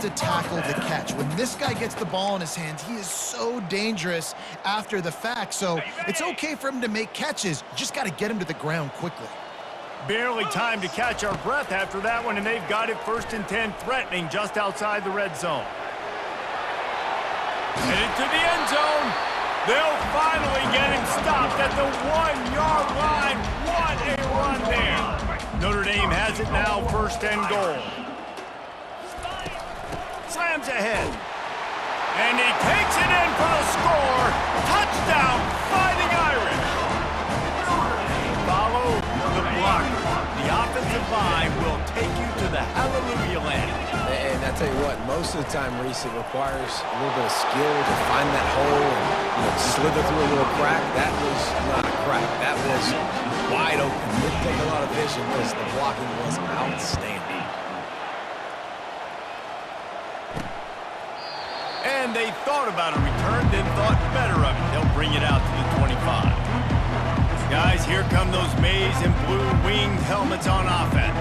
to tackle the catch. When this guy gets the ball in his hands, he is so dangerous after the fact. So it's okay for him to make catches. You just got to get him to the ground quickly. Barely time to catch our breath after that one, and they've got it 1st and 10, threatening just outside the red zone. Headed to the end zone. They'll finally get him stopped at the 1-yard line. What a run there. Notre Dame has it now, 1st and goal. Slams ahead. And he takes it in for the score. Touchdown, Fighting Irish. Follow the blocker. The offensive line will take you to the hallelujah land. And I tell you what, most of the time, Reese, it requires a little bit of skill to find that hole and slither through a little crack. That was not a crack. That was wide open. Didn't take a lot of vision because the blocking was outstanding. And they thought about a return, then thought better of it. They'll bring it out to the 25. Guys, here come those maize and blue winged helmets on offense.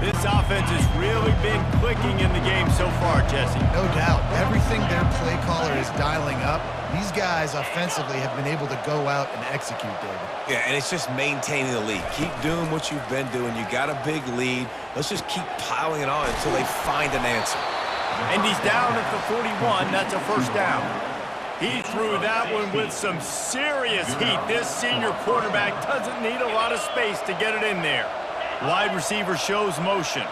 This offense has really been clicking in the game so far, Jesse. No doubt. Everything their play caller is dialing up, these guys offensively have been able to go out and execute, David. Yeah, and it's just maintaining the lead. Keep doing what you've been doing. You got a big lead. Let's just keep piling it on until they find an answer. And he's down at the 41. That's a 1st down. He threw that one with some serious heat. This senior quarterback doesn't need a lot of space to get it in there. Wide receiver shows motion.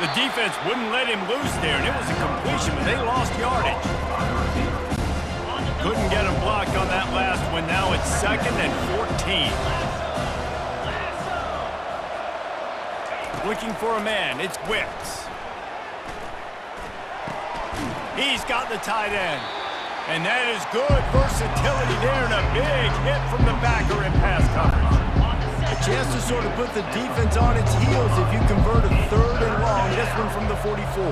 The defense wouldn't let him loose there, and it was a completion, but they lost yardage. Couldn't get him blocked on that last one. Now it's 2nd and 14. Looking for a man. It's Wicks. He's got the tight end. And that is good versatility there, and a big hit from the backer in pass coverage. A chance to sort of put the defense on its heels if you convert a 3rd and long. This one from the 44.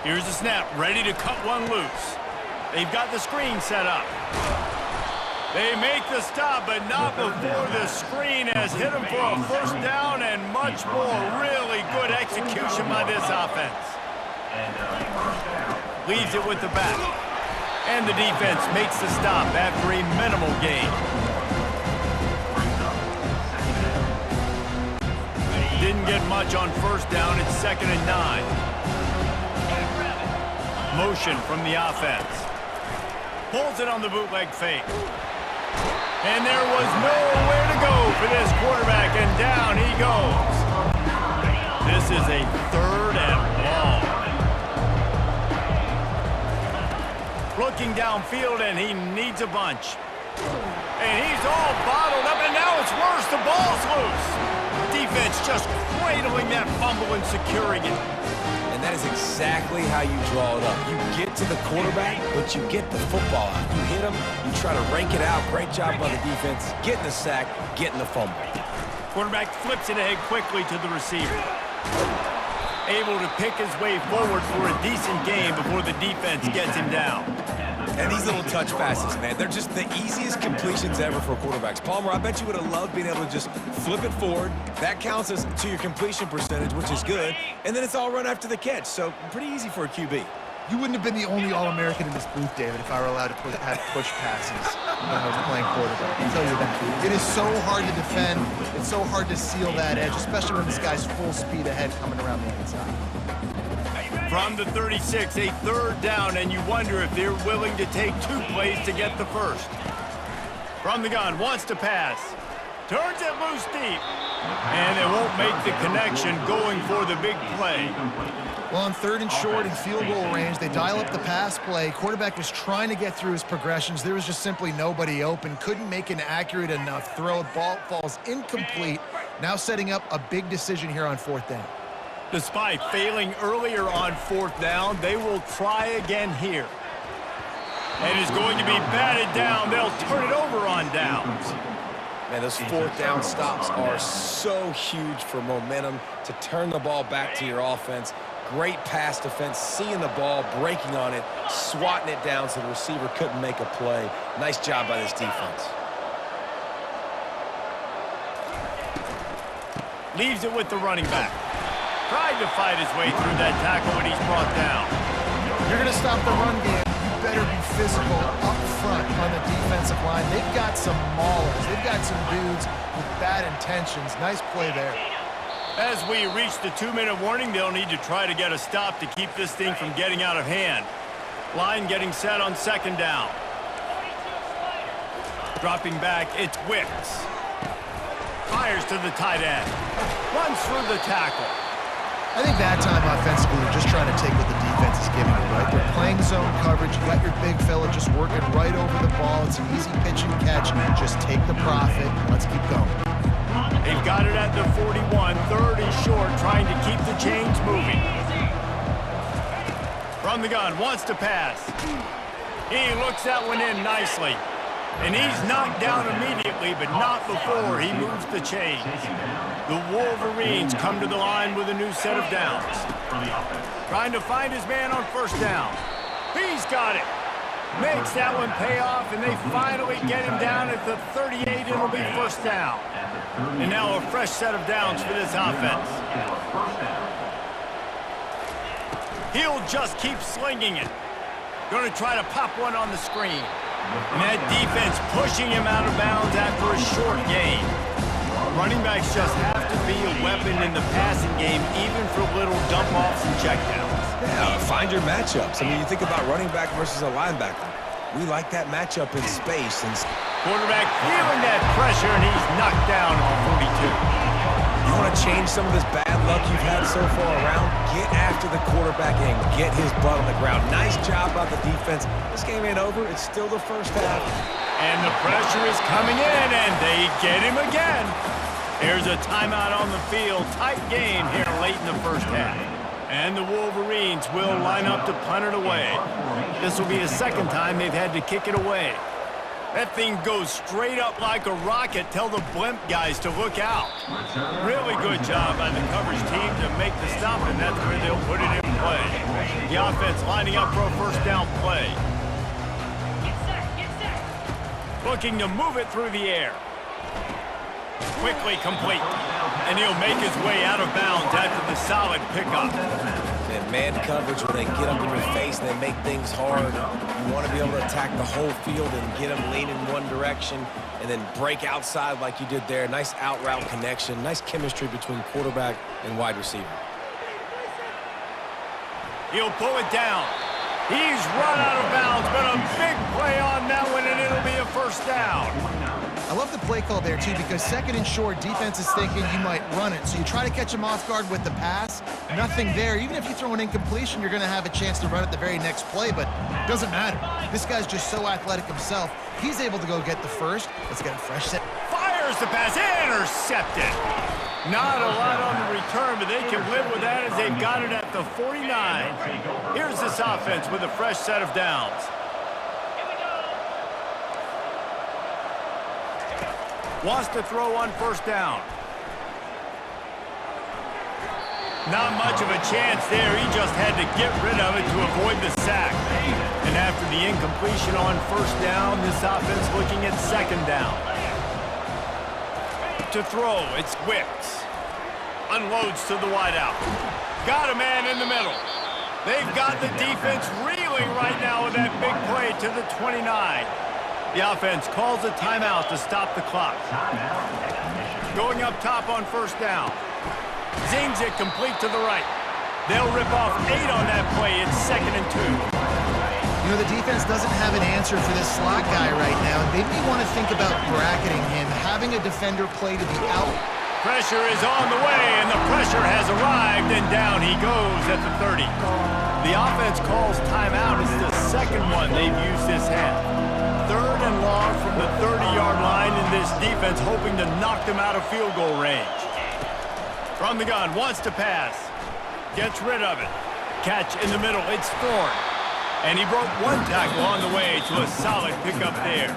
Here's the snap, ready to cut one loose. They've got the screen set up. They make the stop, but not before the screen has hit them for a 1st down and much more. Really good execution by this offense. Leaves it with the back. And the defense makes the stop after a minimal gain. Didn't get much on 1st down. It's 2nd and 9. Motion from the offense. Pulls it on the bootleg fake. And there was nowhere to go for this quarterback, and down he goes. This is a 3rd and long. Looking downfield, and he needs a bunch. And he's all bottled up, and now it's worse. The ball's loose. Defense just cradling that fumble and securing it. And that is exactly how you draw it up. You get to the quarterback, but you get the football out. You hit him, you try to rank it out. Great job by the defense. Getting the sack, getting the fumble. Quarterback flips it ahead quickly to the receiver. Able to pick his way forward for a decent gain before the defense gets him down. And these little touch passes, man, they're just the easiest completions ever for quarterbacks. Palmer, I bet you would have loved being able to just flip it forward. That counts as to your completion percentage, which is good. And then it's all run after the catch, so pretty easy for a QB. You wouldn't have been the only All-American in this booth, David, if I were allowed to have push passes when I was playing quarterback. I'll tell you that. It is so hard to defend. It's so hard to seal that edge, especially when this guy's full speed ahead coming around the inside. From the 36, a 3rd down, and you wonder if they're willing to take 2 plays to get the 1st. From the gun, wants to pass. Turns it loose deep. And they won't make the connection going for the big play. Well, on 3rd and short in field goal range, they dial up the pass play. Quarterback was trying to get through his progressions. There was just simply nobody open. Couldn't make an accurate enough throw. Ball falls incomplete. Now setting up a big decision here on 4th down. Despite failing earlier on 4th down, they will try again here. And it's going to be batted down. They'll turn it over on downs. Man, those 4th down stops are so huge for momentum to turn the ball back to your offense. Great pass defense, seeing the ball, breaking on it, swatting it down so the receiver couldn't make a play. Nice job by this defense. Leaves it with the running back. Tried to fight his way through that tackle when he's brought down. You're going to stop the run game. You better be physical up front on the defensive line. They've got some maulers. They've got some dudes with bad intentions. Nice play there. As we reach the 2-minute warning, they'll need to try to get a stop to keep this thing from getting out of hand. Line getting set on second down. Dropping back, it's Wicks. Fires to the tight end. Runs through the tackle. I think that time offensively, they're just trying to take what the defense is giving you, right? They're playing zone coverage. You got your big fella just working right over the ball. It's an easy pitch and catch. Just take the profit. Let's keep going. They've got it at the 41, 3rd and short, trying to keep the chains moving. From the gun, wants to pass. He looks that one in nicely. And he's knocked down immediately, but not before he moves the chains. The Wolverines come to the line with a new set of downs. Trying to find his man on first down. He's got it. Makes that one pay off, and they finally get him down at the 38. It'll be first down. And now a fresh set of downs for this offense. He'll just keep slinging it. Going to try to pop one on the screen. And that defense pushing him out of bounds after a short gain. Running backs just have to be a weapon in the passing game, even for little dump-offs and checkdowns. Yeah, find your matchups. I mean, you think about running back versus a linebacker. We like that matchup in space. And quarterback feeling that pressure, and he's knocked down at the 42. You want to change some of this bad luck you've had so far around? Get after the quarterback and get his butt on the ground. Nice job by the defense. This game ain't over. It's still the first half. And the pressure is coming in, and they get him again. Here's a timeout on the field. Tight game here late in the first half. And the Wolverines will line up to punt it away. This will be the second time they've had to kick it away. That thing goes straight up like a rocket. Tell the blimp guys to look out. Really good job by the coverage team to make the stop, and that's where they'll put it in play. The offense lining up for a first down play. Looking to move it through the air. Quickly complete. And he'll make his way out of bounds after the solid pickup. And man coverage, when they get up in your face and they make things hard, you want to be able to attack the whole field and get them leaning one direction and then break outside like you did there. Nice out route connection, nice chemistry between quarterback and wide receiver. He'll pull it down. He's run out of bounds, but a big play on that one, and it'll be a first down. I love the play call there, too, because 2nd and short, defense is thinking you might run it. So you try to catch him off guard with the pass. Nothing there. Even if you throw an incompletion, you're going to have a chance to run it the very next play, but it doesn't matter. This guy's just so athletic himself. He's able to go get the first. Let's get a fresh set. Fires the pass. Intercepted. Not a lot on the return, but they can live with that as they've got it at the 49. Here's this offense with a fresh set of downs. Wants to throw on first down. Not much of a chance there. He just had to get rid of it to avoid the sack. And after the incompletion on first down, this offense looking at second down. To throw, it's Wicks. Unloads to the wideout. Got a man in the middle. They've got the defense reeling right now with that big play to the 29. The offense calls a timeout to stop the clock. Going up top on first down. Zings it complete to the right. They'll rip off 8 on that play. It's 2nd and 2. You know, the defense doesn't have an answer for this slot guy right now. They may want to think about bracketing him, having a defender play to the out. Pressure is on the way, and the pressure has arrived, and down he goes at the 30. The offense calls timeout. It's the second one they've used this half. 3rd and long from the 30-yard line, and this defense hoping to knock them out of field goal range. From the gun, wants to pass. Gets rid of it. Catch in the middle, it's Thorne. And he broke one tackle on the way to a solid pickup there.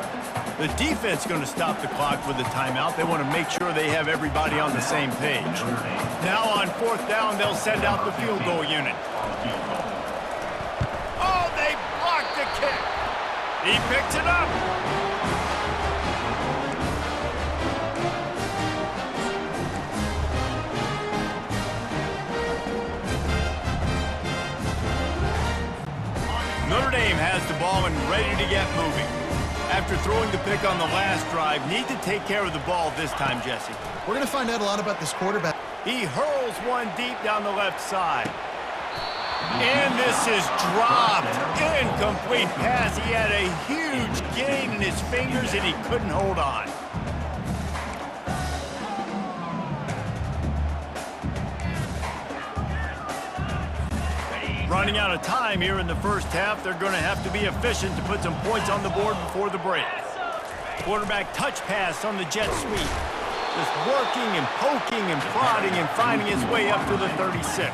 The defense is going to stop the clock with a timeout. They want to make sure they have everybody on the same page. Now on 4th down, they'll send out the field goal unit. Oh, they blocked the kick. He picks it up. Notre Dame has the ball and ready to get moving. After throwing the pick on the last drive, need to take care of the ball this time, Jesse. We're going to find out a lot about this quarterback. He hurls one deep down the left side. And this is dropped. Incomplete pass. He had a huge gain in his fingers, and he couldn't hold on. Running out of time here in the first half. They're going to have to be efficient to put some points on the board before the break. Quarterback touch pass on the jet sweep. Just working and poking and prodding and finding his way up to the 36.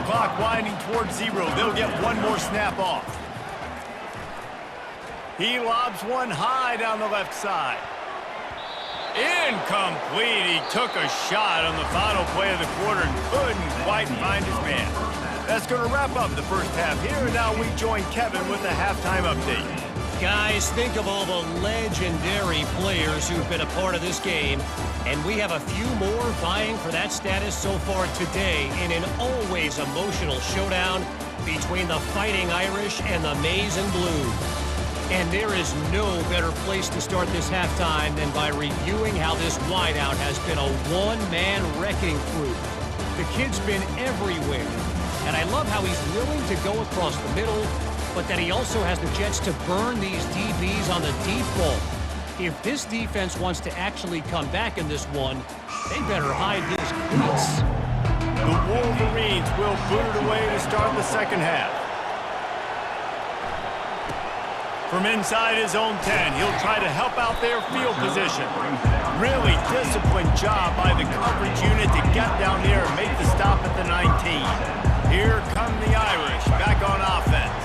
Clock winding towards 0. They'll get one more snap off. He lobs one high down the left side. Incomplete. He took a shot on the final play of the quarter and couldn't quite find his man. That's going to wrap up the first half here, and now we join Kevin with a halftime update. Guys, think of all the legendary players who've been a part of this game, and we have a few more vying for that status so far today in an always emotional showdown between the Fighting Irish and the Maize and Blue. And there is no better place to start this halftime than by reviewing how this wideout has been a one-man wrecking crew. The kid's been everywhere. And I love how he's willing to go across the middle, but that he also has the jets to burn these DBs on the deep ball. If this defense wants to actually come back in this one, they better hide his cleats. The Wolverines will boot it away to start the second half. From inside his own 10, he'll try to help out their field position. Really disciplined job by the coverage unit to get down there and make the stop at the 19. Here come the Irish, back on offense.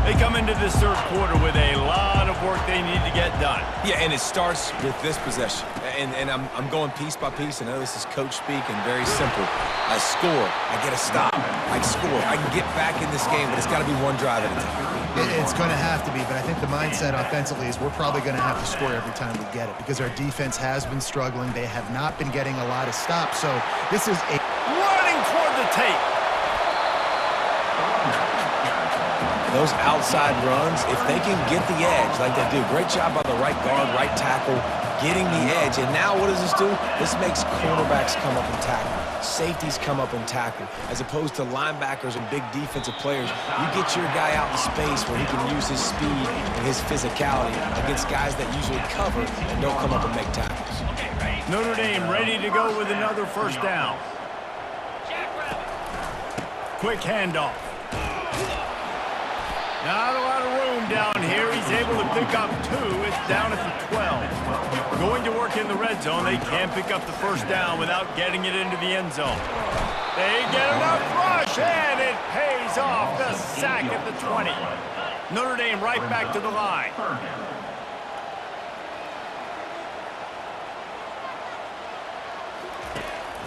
They come into this third quarter with a lot of work they need to get done. Yeah, and it starts with this possession. And I'm going piece by piece. I know this is coach speak and very simple. I score, I get a stop, I score. I can get back in this game, but it's got to be one drive at a time. It's going to have to be, but I think the mindset offensively is we're probably going to have to score every time we get it because our defense has been struggling. They have not been getting a lot of stops, so this is a... Running toward the tape. Those outside runs, if they can get the edge like they do, great job by the right guard, right tackle, getting the edge. And now what does this do? This makes cornerbacks come up and tackle. Safeties come up and tackle. As opposed to linebackers and big defensive players, you get your guy out in space where he can use his speed and his physicality against guys that usually cover and don't come up and make tackles. Notre Dame ready to go with another first down. Quick handoff. Not a lot of room down here. He's able to pick up 2. It's down at the 12. Going to work in the red zone. They can't pick up the first down without getting it into the end zone. They get enough rush, and it pays off. The sack at the 20. Notre Dame right back to the line.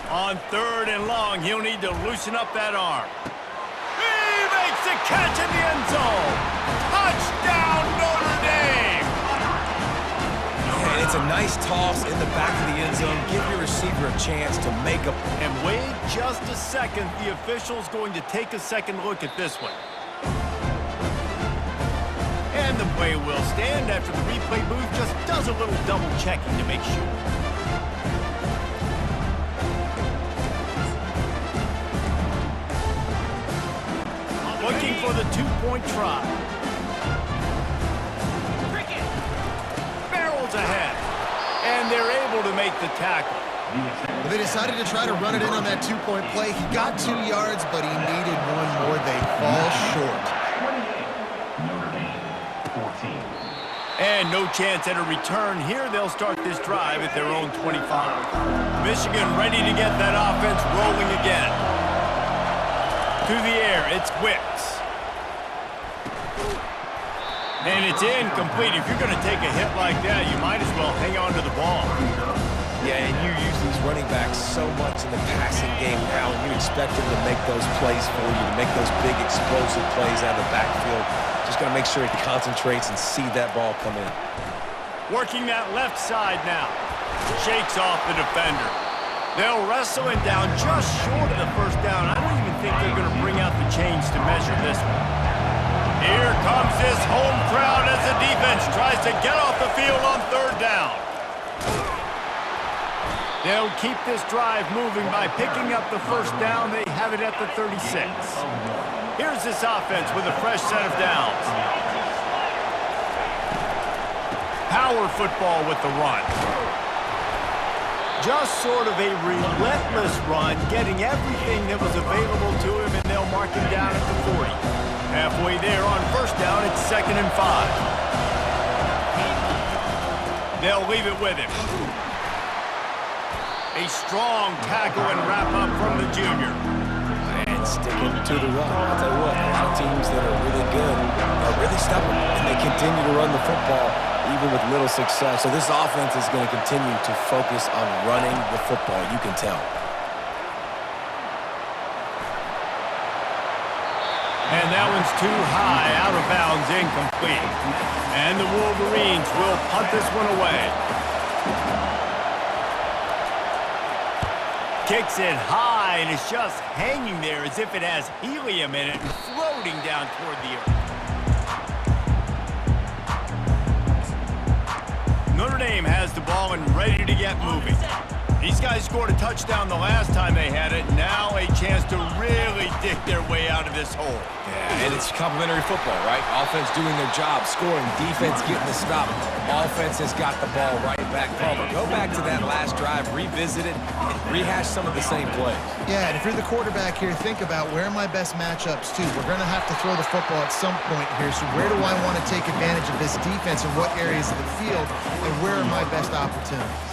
On 3rd and long, he'll need to loosen up that arm. Makes a catch in the end zone. Touchdown, Notre Dame. And it's a nice toss in the back of the end zone. Give your receiver a chance to make a... And wait just a second. The official's going to take a second look at this one. And the play will stand after the replay booth just does a little double checking to make sure. Looking for the 2-point try. Barrels ahead. And they're able to make the tackle. They decided to try to run it in on that 2-point play. He got 2 yards, but he needed one more. They fall short. And no chance at a return. Here they'll start this drive at their own 25. Michigan ready to get that offense rolling again. To the air, it's Wicks. And it's incomplete. If you're going to take a hit like that, you might as well hang on to the ball. Yeah, and you use these running backs so much in the passing game now, and you expect them to make those plays for you, to make those big explosive plays out of the backfield. Just got to make sure he concentrates and see that ball come in. Working that left side now. Shakes off the defender. They'll wrestle him down just short of the first down. I don't even think they're going to bring out the chains to measure this one. Here comes this home crowd as the defense tries to get off the field on third down. They'll keep this drive moving by picking up the first down. They have it at the 36. Here's this offense with a fresh set of downs. Power football with the run. Just sort of a relentless run, getting everything that was available to him, and they'll mark him down at the 40. Halfway there on first down, it's 2nd and 5. They'll leave it with him. A strong tackle and wrap-up from the junior. And sticking to the run. I'll tell you what, a lot of teams that are really good are really stubborn, and they continue to run the football even with little success. So this offense is going to continue to focus on running the football, you can tell. And that one's too high, out of bounds, incomplete. And the Wolverines will punt this one away. Kicks it high, and it's just hanging there as if it has helium in it and floating down toward the earth. Notre Dame has the ball and ready to get moving. These guys scored a touchdown the last time they had it. Now a chance to really dig their way out of this hole. Yeah, and it's complimentary football, right? Offense doing their job, scoring, defense getting the stop. Offense has got the ball right back. Palmer, go back to that last drive, revisit it, and rehash some of the same plays. Yeah, and if you're the quarterback here, think about where are my best matchups too. We're going to have to throw the football at some point here, so where do I want to take advantage of this defense and what areas of the field, and where are my best opportunities?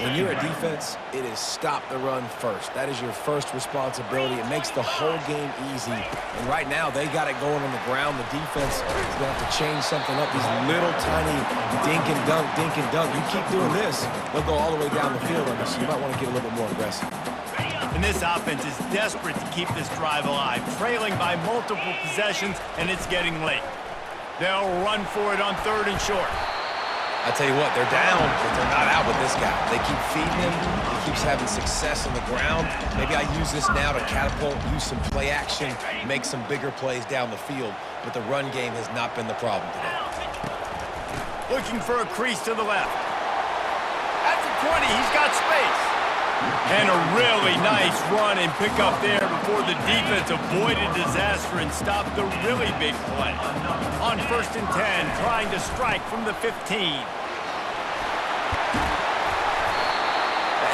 When you're a defense, it is stop the run first. That is your first responsibility. It makes the whole game easy. And right now, they got it going on the ground. The defense is going to have to change something up. These little tiny dink and dunk, dink and dunk. You keep doing this, they'll go all the way down the field on you, so you might want to get a little bit more aggressive. And this offense is desperate to keep this drive alive, trailing by multiple possessions, and it's getting late. They'll run for it on 3rd and short. I tell you what, they're down, but they're not out with this guy. They keep feeding him. He keeps having success on the ground. Maybe I use this now to catapult, use some play action, make some bigger plays down the field. But the run game has not been the problem today. Looking for a crease to the left. At the 20, he's got space. And a really nice run and pick up there before the defense avoided disaster and stopped the really big play. On 1st and 10, trying to strike from the 15.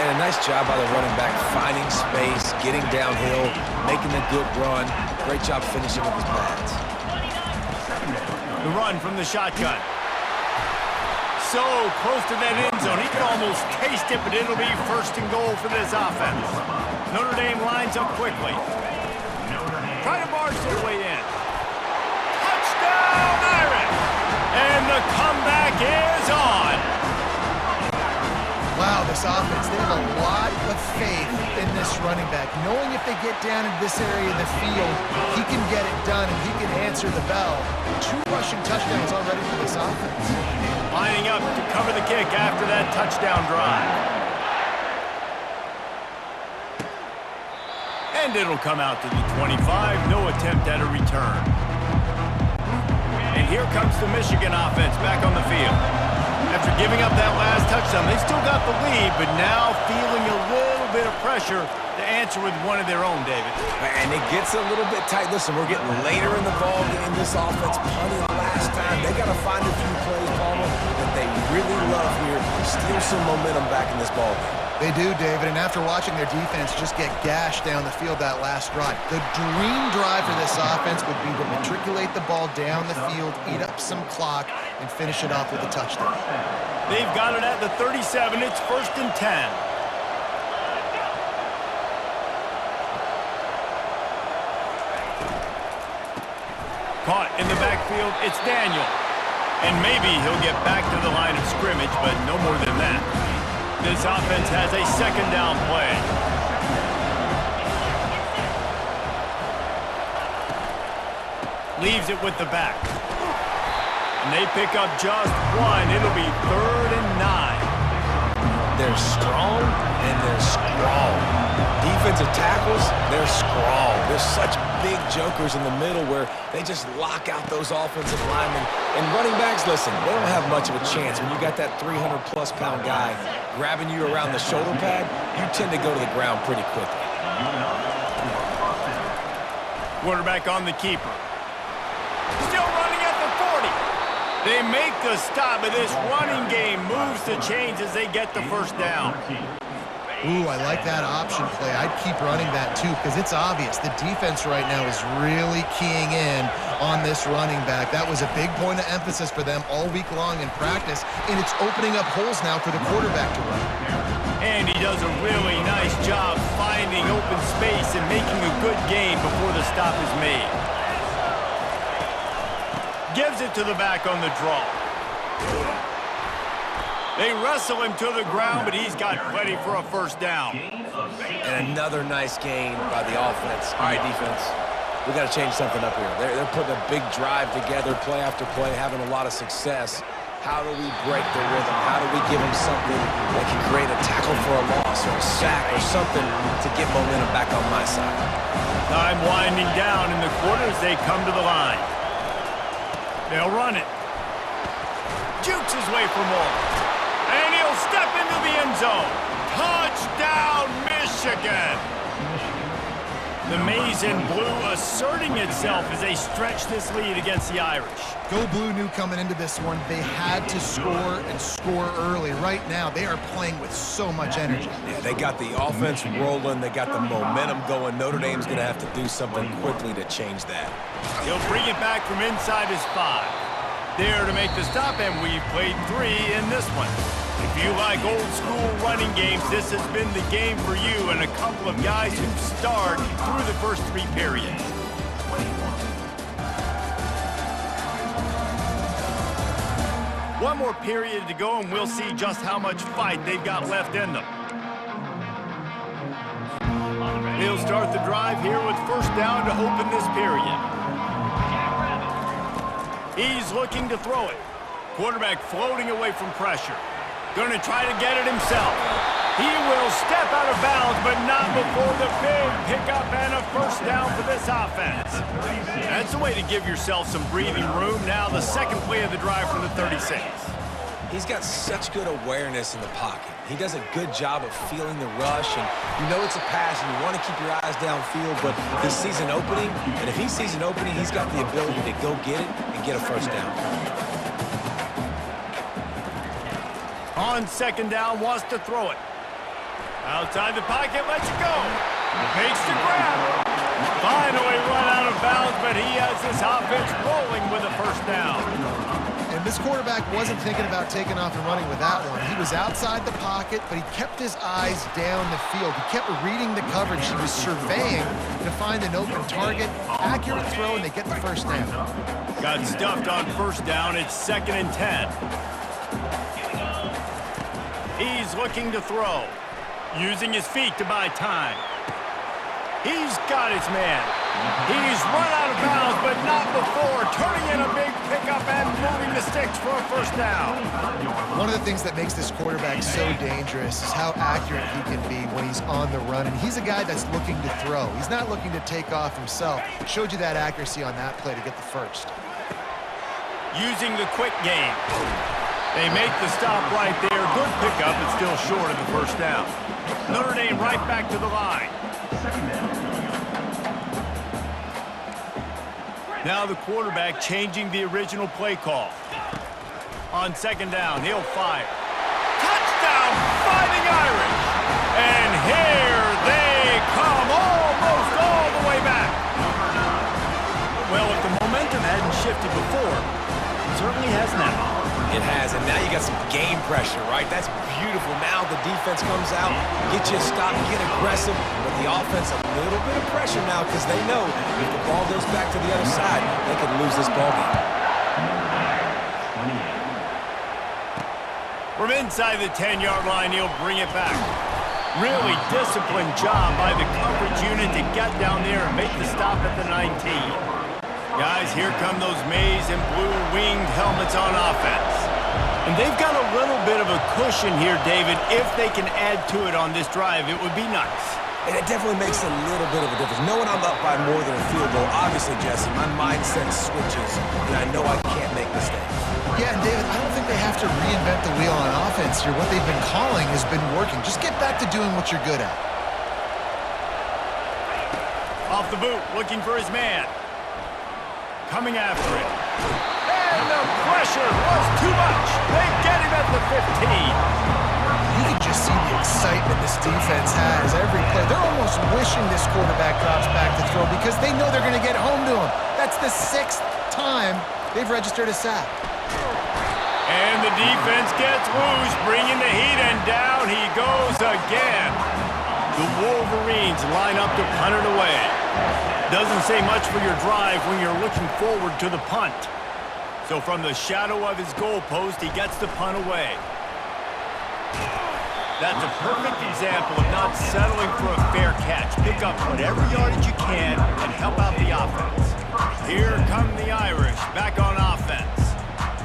And a nice job by the running back, finding space, getting downhill, making a good run. Great job finishing with his pads. The run from the shotgun. So close to that end zone. He can almost taste it, but it'll be 1st and goal for this offense. Notre Dame lines up quickly. Try to barge their way in. Touchdown, Irish! And the comeback is on. Wow, this offense, they have a lot of faith in this running back. Knowing if they get down in this area of the field, he can get it done and he can answer the bell. 2 rushing touchdowns already for this offense. Lining up to cover the kick after that touchdown drive. And it'll come out to the 25. No attempt at a return. And here comes the Michigan offense back on the field. After giving up that last touchdown, they still got the lead, but now feeling a little bit of pressure to answer with one of their own, David. And it gets a little bit tight. Listen, we're getting later in the ball game. This offense punted last time. They got to find a few plays, Palmer, that they really love here. Steal some momentum back in this ball game. They do, David, and after watching their defense just get gashed down the field that last drive, the dream drive for this offense would be to matriculate the ball down the field, eat up some clock, and finish it off with a touchdown. They've got it at the 37. It's 1st and 10. Caught in the backfield. backfield, it's Daniel. And maybe he'll get back to the line of scrimmage, but no more than that. This offense has a second down play. Leaves it with the back. And they pick up just one. It'll be 3rd and 9. They're strong and they're strong. Defensive tackles, they're strong. There's such big jokers in the middle where they just lock out those offensive linemen. And running backs, listen, they don't have much of a chance. When you got that 300-plus pound guy grabbing you around the shoulder pad, you tend to go to the ground pretty quickly. Quarterback on the keeper. Still running at the 40. They make the stop, but this running game moves the chains as they get the first down. Ooh, I like that option play. I'd keep running that too because it's obvious the defense right now is really keying in on this running back. That was a big point of emphasis for them all week long in practice, and it's opening up holes now for the quarterback to run. And he does a really nice job finding open space and making a good gain before the stop is made. Gives it to the back on the draw. They wrestle him to the ground, but he's got plenty for a first down. And another nice gain by the offense. All right, defense, we got to change something up here. They're putting a big drive together, play after play, having a lot of success. How do we break their rhythm? How do we give them something that can create a tackle for a loss or a sack or something to get momentum back on my side? Time winding down in the quarter as they come to the line. They'll run it. Jukes his way for more. And he'll step into the end zone. Touchdown, Michigan! The Maize and Blue asserting itself as they stretch this lead against the Irish. Go Blue knew coming into this one they had to score and score early. Right now, they are playing with so much energy. Yeah, they got the offense rolling. They got the momentum going. Notre Dame's going to have to do something quickly to change that. He'll bring it back from inside his 5. There to make the stop, and we've played 3 in this one. If you like old school running games, this has been the game for you and a couple of guys who've starred through the first 3 periods. One more period to go, and we'll see just how much fight they've got left in them. They'll start the drive here with first down to open this period. He's looking to throw it. Quarterback floating away from pressure. Going to try to get it himself. He will step out of bounds, but not before the big pickup and a first down for this offense. That's a way to give yourself some breathing room. Now the second play of the drive from the 36. He's got such good awareness in the pocket. He does a good job of feeling the rush, and you know it's a pass, and you want to keep your eyes downfield, but he sees an opening, and if he sees an opening, he's got the ability to go get it and get a first down. On second down, wants to throw it. Outside the pocket, lets it go. Makes the grab. Finally run out of bounds, but he has this offense rolling with a first down. And this quarterback wasn't thinking about taking off and running with that one. He was outside the pocket, but he kept his eyes down the field. He kept reading the coverage. He was surveying to find an open target. Accurate throw, and they get the first down. Got stuffed on first down. It's 2nd and 10. He's looking to throw. Using his feet to buy time. He's got his man. He's run out of bounds, but not before. Turning in a big pickup and moving the sticks for a first down. One of the things that makes this quarterback so dangerous is how accurate he can be when he's on the run. And he's a guy that's looking to throw. He's not looking to take off himself. Showed you that accuracy on that play to get the first. Using the quick game. They make the stop right there. Good pickup, but still short of the first down. Notre Dame right back to the line. Now the quarterback changing the original play call. On second down, he'll fire. Touchdown, Fighting Irish! And here they come, almost all the way back. Well, if the momentum hadn't shifted before, it certainly has now. It has, and now you got some game pressure, right? That's beautiful. Now the defense comes out, get you a stop, get aggressive, but the offense a little bit of pressure now because they know if the ball goes back to the other side, they could lose this ball game. From inside the 10-yard line, he'll bring it back. Really disciplined job by the coverage unit to get down there and make the stop at the 19. Guys, here come those maize and blue winged helmets on offense. And they've got a little bit of a cushion here, David. If they can add to it on this drive, it would be nice. And it definitely makes a little bit of a difference. Knowing I'm up by more than a field goal, obviously, Jesse, my mindset switches, and I know I can't make mistakes. Yeah, and David, I don't think they have to reinvent the wheel on offense here. What they've been calling has been working. Just get back to doing what you're good at. Off the boot, looking for his man. Coming after it. And the pressure was too much. They get him at the 15. You can just see the excitement this defense has every play. They're almost wishing this quarterback drops back to throw because they know they're going to get home to him. That's the 6th time they've registered a sack. And the defense gets loose, bringing the heat, and down he goes again. The Wolverines line up to punt it away. Doesn't say much for your drive when you're looking forward to the punt. So from the shadow of his goalpost, he gets the punt away. That's a perfect example of not settling for a fair catch. Pick up whatever yardage you can and help out the offense. Here come the Irish, back on offense.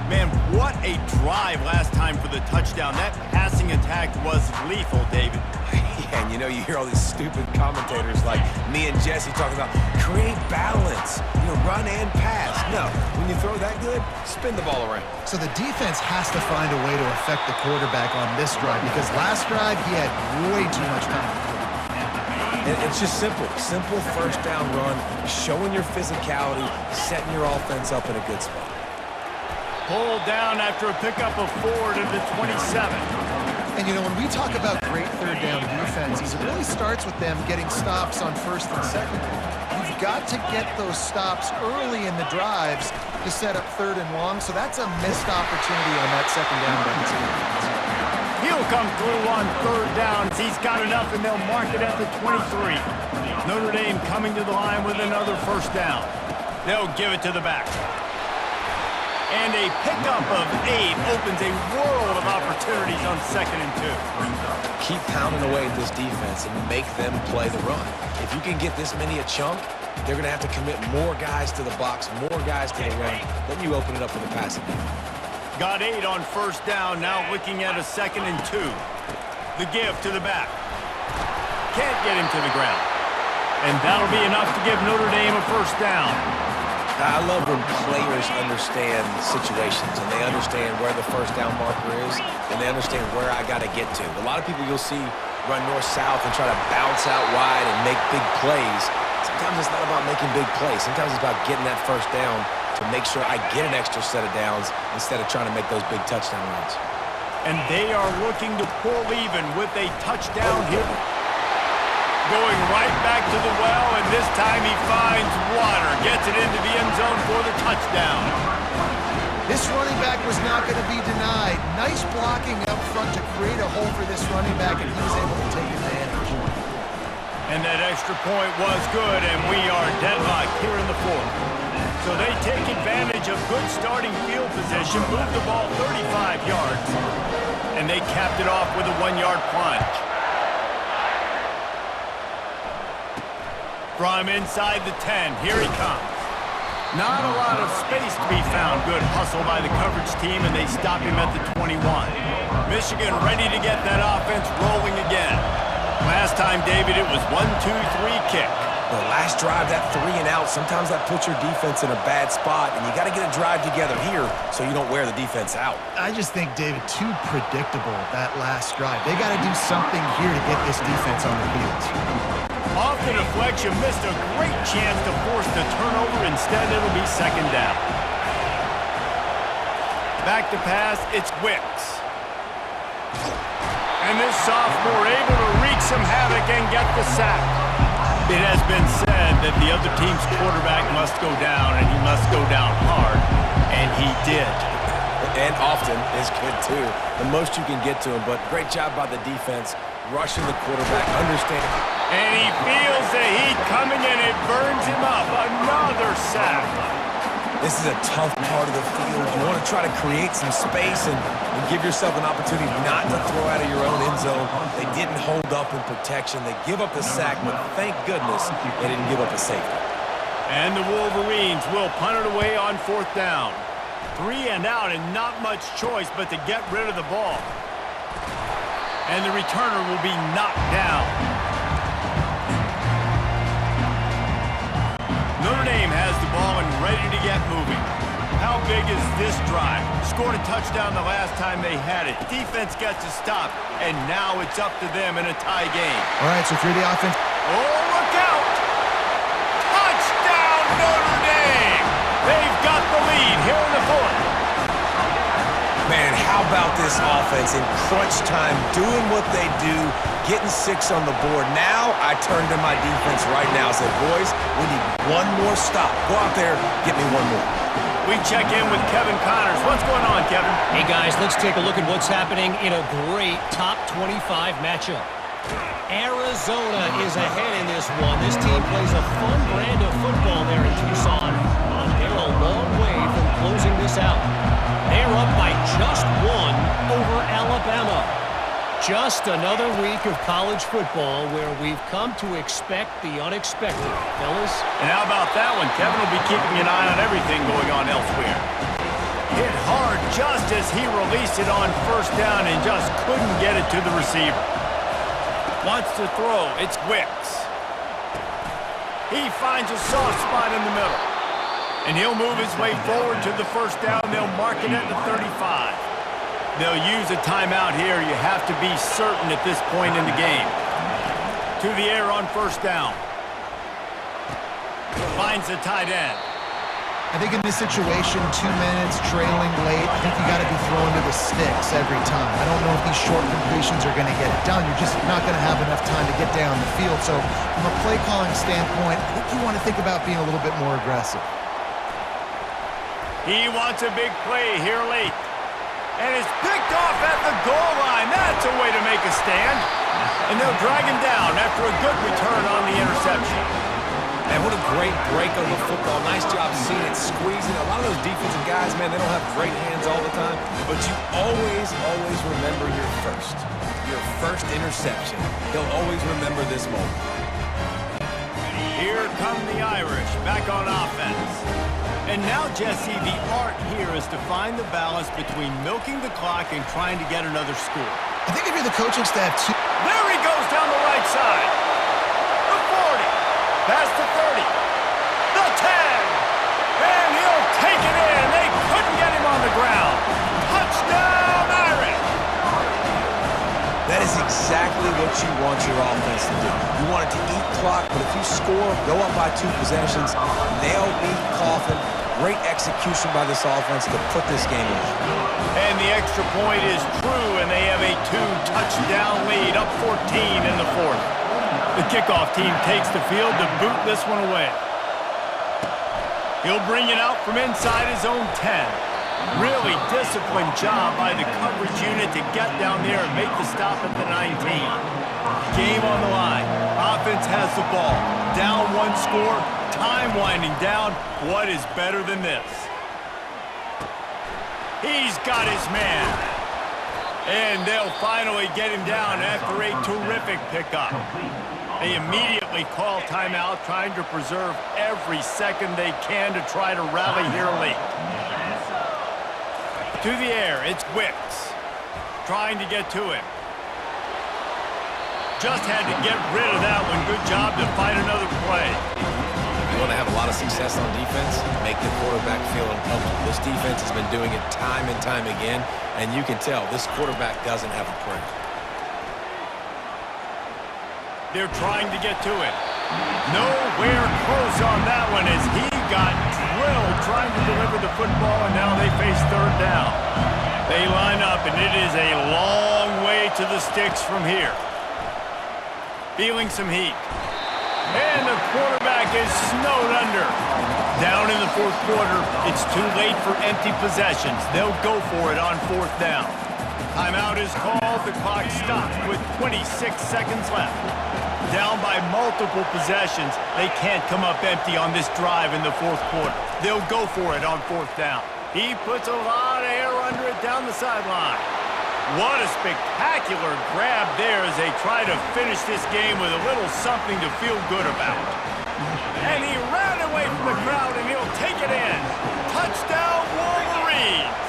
Man, what a drive last time for the touchdown. That passing attack was lethal, David. Yeah, and you hear all these stupid commentators like me and Jesse talking about create balance, run and pass. No, when you throw that good, spin the ball around. So the defense has to find a way to affect the quarterback on this drive because last drive he had way too much time to throw. And it's just simple first down run, showing your physicality, setting your offense up in a good spot. Pulled down after a pickup of 4 to the 27. And when we talk about great third down defenses, it really starts with them getting stops on first and second. You've got to get those stops early in the drives to set up third and long, so that's a missed opportunity on that second down by this defense. He'll come through on third down. He's got enough, and they'll mark it at the 23. Notre Dame coming to the line with another first down. They'll give it to the back. And a pickup of 8 opens a world of opportunities on 2nd and 2. Keep pounding away at this defense and make them play the run. If you can get this many a chunk, they're going to have to commit more guys to the box, more guys to the run. Then you open it up for the passing game. Got 8 on first down, now looking at a 2nd and 2. The give to the back. Can't get him to the ground. And that'll be enough to give Notre Dame a first down. I love when players understand situations and they understand where the first down marker is and they understand where I got to get to. A lot of people you'll see run north-south and try to bounce out wide and make big plays. Sometimes it's not about making big plays. Sometimes it's about getting that first down to make sure I get an extra set of downs instead of trying to make those big touchdown runs. And they are looking to pull even with a touchdown here. Going right back to the well, and this time he finds water. Gets it into the end zone for the touchdown. This running back was not going to be denied. Nice blocking up front to create a hole for this running back, and he was able to take advantage. And that extra point was good, and we are deadlocked here in the 4th. So they take advantage of good starting field position, move the ball 35 yards, and they capped it off with a 1-yard plunge. From inside the 10, here he comes. Not a lot of space to be found. Good hustle by the coverage team, and they stop him at the 21. Michigan ready to get that offense rolling again. Last time, David, it was 1-2-3 kick. The last drive, that 3 and out, sometimes that puts your defense in a bad spot, and you got to get a drive together here so you don't wear the defense out. I just think, David, too predictable, that last drive. They got to do something here to get this defense on their heels. Off the deflection, missed a great chance to force the turnover. Instead, it'll be 2nd down. Back to pass, it's Wicks. And this sophomore able to wreak some havoc and get the sack. It has been said that the other team's quarterback must go down, and he must go down hard, and he did. And often is good, too. The most you can get to him, but great job by the defense, rushing the quarterback, understanding. And he feels the heat coming, and it burns him up. Another sack. This is a tough part of the field. You want to try to create some space and give yourself an opportunity not to throw out of your own end zone. They didn't hold up in protection. They give up the sack, but thank goodness they didn't give up a safety. And the Wolverines will punt it away on 4th down. 3 and out and not much choice but to get rid of the ball. And the returner will be knocked down. Notre Dame has the ball and ready to get moving. How big is this drive? Scored a touchdown the last time they had it. Defense gets a stop, and now it's up to them in a tie game. All right, so if you're the offense... Oh, look out! Touchdown, Notre Dame! They've got the lead here in the 4th. Man, how about this offense in crunch time, doing what they do, getting 6 on the board. Now I turn to my defense right now and say, boys, we need one more stop. Go out there, get me one more. We check in with Kevin Connors. What's going on, Kevin? Hey, guys, let's take a look at what's happening in a great top 25 matchup. Arizona is ahead in this one. This team plays a fun brand of football there in Tucson. They're a long way from closing this out. They're up by just 1 over Alabama. Just another week of college football where we've come to expect the unexpected, fellas. And how about that one? Kevin will be keeping an eye on everything going on elsewhere. Hit hard just as he released it on 1st down and just couldn't get it to the receiver. Wants to throw. It's Wicks. He finds a soft spot in the middle. And he'll move his way forward to the 1st down. They'll mark it at the 35. They'll use a timeout here. You have to be certain at this point in the game. To the air on 1st down. Finds the tight end. I think in this situation, 2 minutes, trailing late, I think you got to be throwing to the sticks every time. I don't know if these short completions are going to get it done. You're just not going to have enough time to get down the field. So from a play calling standpoint, I think you want to think about being a little bit more aggressive. He wants a big play here late. And it's picked off at the goal line. That's a way to make a stand. And they'll drag him down after a good return on the interception. And what a great break on the football. Nice job seeing it, squeezing. A lot of those defensive guys, man, they don't have great hands all the time. But you always remember your first interception. He'll always remember this moment. Here come the Irish back on offense. And now, Jesse, the art here is to find the balance between milking the clock and trying to get another score. I think if you're the coaching staff, too... There he goes down the right side. The 40. Past the 30. The 10. And he'll take it in. They couldn't get him on the ground. Touchdown, Irish. That is exactly what you want your offense to do. You want it to eat clock, but if you score, go up by 2 possessions, nail beat Coffin. Great execution by this offense to put this game away. And the extra point is true, and they have a 2-touchdown lead, up 14 in the 4th. The kickoff team takes the field to boot this one away. He'll bring it out from inside his own 10. Really disciplined job by the coverage unit to get down there and make the stop at the 19. Game on the line. Offense has the ball. Down 1 score. Time winding down. What is better than this? He's got his man. And they'll finally get him down after a terrific pickup. They immediately call timeout, trying to preserve every second they can to try to rally here late. To the air, it's Wicks. Trying to get to him. Just had to get rid of that one. Good job to find another play. You want to have a lot of success on defense, make the quarterback feel uncomfortable. This defense has been doing it time and time again, and you can tell this quarterback doesn't have a prayer. They're trying to get to it. Nowhere close on that one as he got drilled trying to deliver the football, and now they face 3rd down. They line up, and it is a long way to the sticks from here. Feeling some heat. And the quarterback is snowed under. Down in the 4th quarter, it's too late for empty possessions. They'll go for it on 4th down. Timeout is called. The clock stopped with 26 seconds left. Down by multiple possessions, they can't come up empty on this drive in the fourth quarter. They'll go for it on fourth down. He puts a lot of air under it down the sideline. What a spectacular grab there as they try to finish this game with a little something to feel good about. And he ran away from the crowd, and he'll take it in. Touchdown, Wolverines!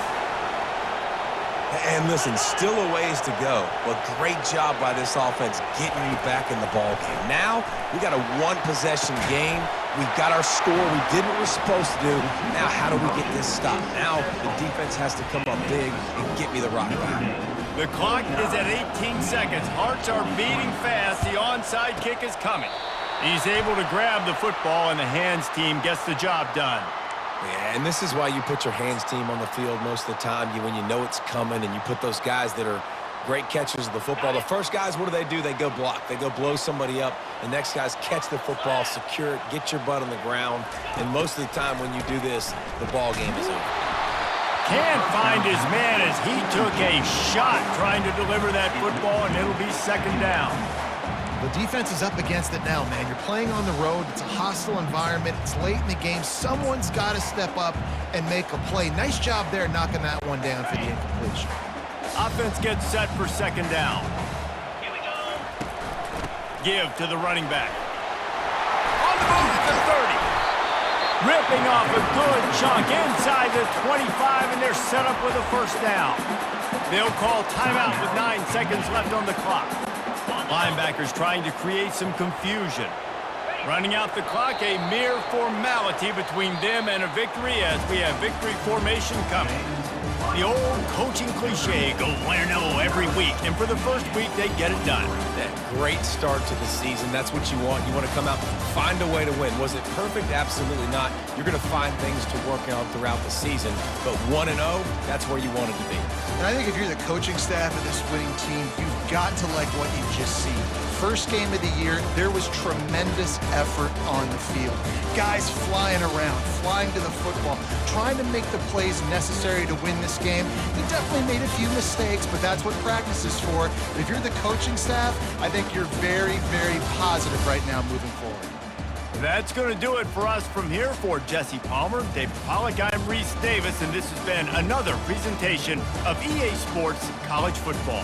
And listen, still a ways to go, but great job by this offense getting you back in the ball game. Now, we got a one-possession game. We got our score. We did what we're supposed to do. Now, how do we get this stopped? Now, the defense has to come up big and get me the rock back. The clock is at 18 seconds. Hearts are beating fast. The onside kick is coming. He's able to grab the football, and the hands team gets the job done. Yeah, and this is why you put your hands team on the field most of the time when you know it's coming, and you put those guys that are great catchers of the football. The first guys, what do? They go block. They go blow somebody up. The next guys catch the football, secure it, get your butt on the ground. And most of the time when you do this, the ball game is over. Can't find his man as he took a shot trying to deliver that football, and it'll be second down. The defense is up against it now, man. You're playing on the road. It's a hostile environment. It's late in the game. Someone's got to step up and make a play. Nice job there knocking that one down for the incompletion. Offense gets set for second down. Give to the running back. On the move at the 30. Ripping off a good chunk inside the 25, and they're set up with a first down. They'll call timeout with 9 seconds left on the clock. Linebackers trying to create some confusion. Running out the clock, a mere formality between them and a victory as we have victory formation coming. The old coaching cliche, go win-no every week, and for the first week, they get it done. That great start to the season, that's what you want. You want to come out, find a way to win. Was it perfect? Absolutely not. You're going to find things to work on throughout the season, but 1-0, that's where you want it to be. And I think if you're the coaching staff of this winning team, you've got to like what you just seen. First game of the year, there was tremendous effort on the field. Guys flying around, flying to the football, trying to make the plays necessary to win this game. He definitely made a few mistakes, but that's what practice is for. But if you're the coaching staff, I think you're very, very positive right now moving forward. That's going to do it for us from here. For Jesse Palmer, David Pollack, I'm Reese Davis, and this has been another presentation of EA Sports College Football.